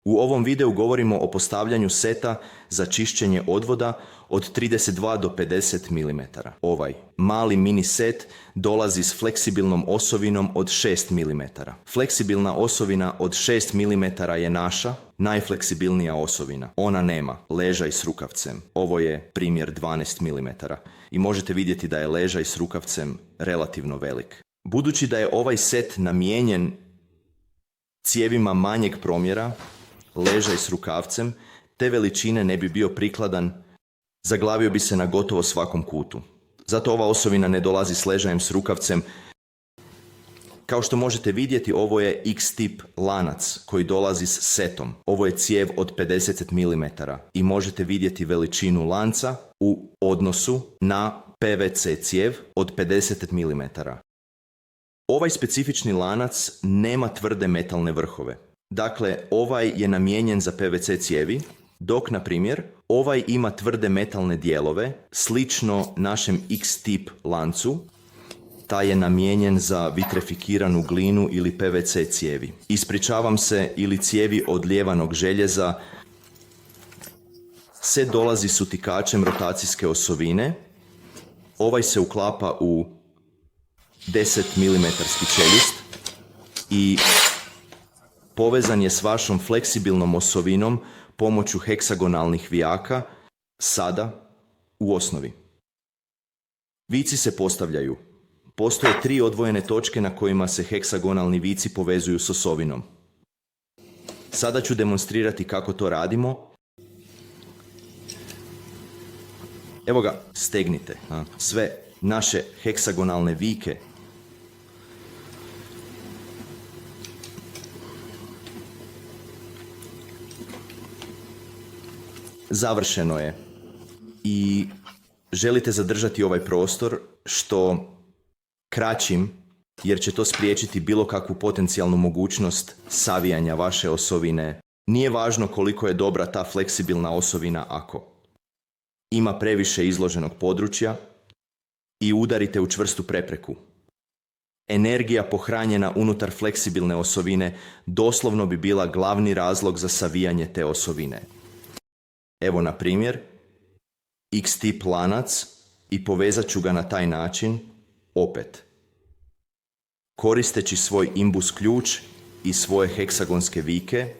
U ovom videu govorimo o postavljanju seta za čišćenje odvoda od 32 do 50 mm. Ovaj mali mini set dolazi s fleksibilnom osovinom od 6 mm. Fleksibilna osovina od 6 mm je naša najfleksibilnija osovina. Ona nema ležaj s rukavcem. Ovo je primjer 12 mm i možete vidjeti da je ležaj s rukavcem relativno velik. Budući da je ovaj set namijenjen cijevima manjeg promjera, ležaj s rukavcem, te veličine ne bi bio prikladan, zaglavio bi se na gotovo svakom kutu. Zato ova osovina ne dolazi s ležajem s rukavcem. Kao što možete vidjeti, ovo je X-tip lanac koji dolazi s setom. Ovo je cijev od 50 mm i možete vidjeti veličinu lanca u odnosu na PVC cijev od 50 mm. Ovaj specifični lanac nema tvrde metalne vrhove. Dakle, ovaj je namijenjen za PVC cijevi, dok, na primjer, ovaj ima tvrde metalne dijelove, slično našem X-tip lancu. Taj je namijenjen za vitrefikiranu glinu ili PVC cijevi. Ispričavam se, ili cijevi od lijevanog željeza. Set dolazi s utikačem rotacijske osovine. Ovaj se uklapa u 10 mm čeljust i povezan je s vašom fleksibilnom osovinom pomoću heksagonalnih vijaka, sada u osnovi. Vici se postavljaju. Postoje 3 odvojene točke na kojima se heksagonalni vici povezuju s osovinom. Sada ću demonstrirati kako to radimo. Evo ga, stegnite sve naše heksagonalne vike. Završeno je. I želite zadržati ovaj prostor što kraćim, jer će to spriječiti bilo kakvu potencijalnu mogućnost savijanja vaše osovine. Nije važno koliko je dobra ta fleksibilna osovina ako ima previše izloženog područja i udarite u čvrstu prepreku. Energija pohranjena unutar fleksibilne osovine doslovno bi bila glavni razlog za savijanje te osovine. Evo, na primjer, X-tip lanac i povezat ću ga na taj način opet. Koristeći svoj imbus ključ i svoje heksagonske vike.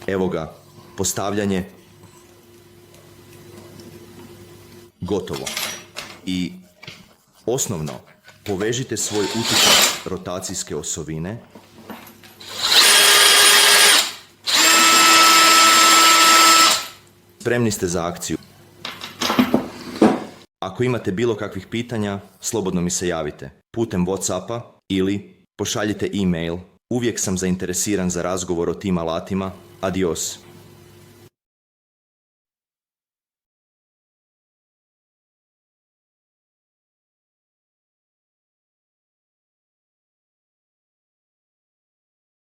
Evo ga, postavljanje. Gotovo. I osnovno, povežite svoj utikač rotacijske osovine. Spremni ste za akciju. Ako imate bilo kakvih pitanja, slobodno mi se javite putem WhatsAppa ili pošaljite e-mail. Uvijek sam zainteresiran za razgovor o tim alatima. Adios.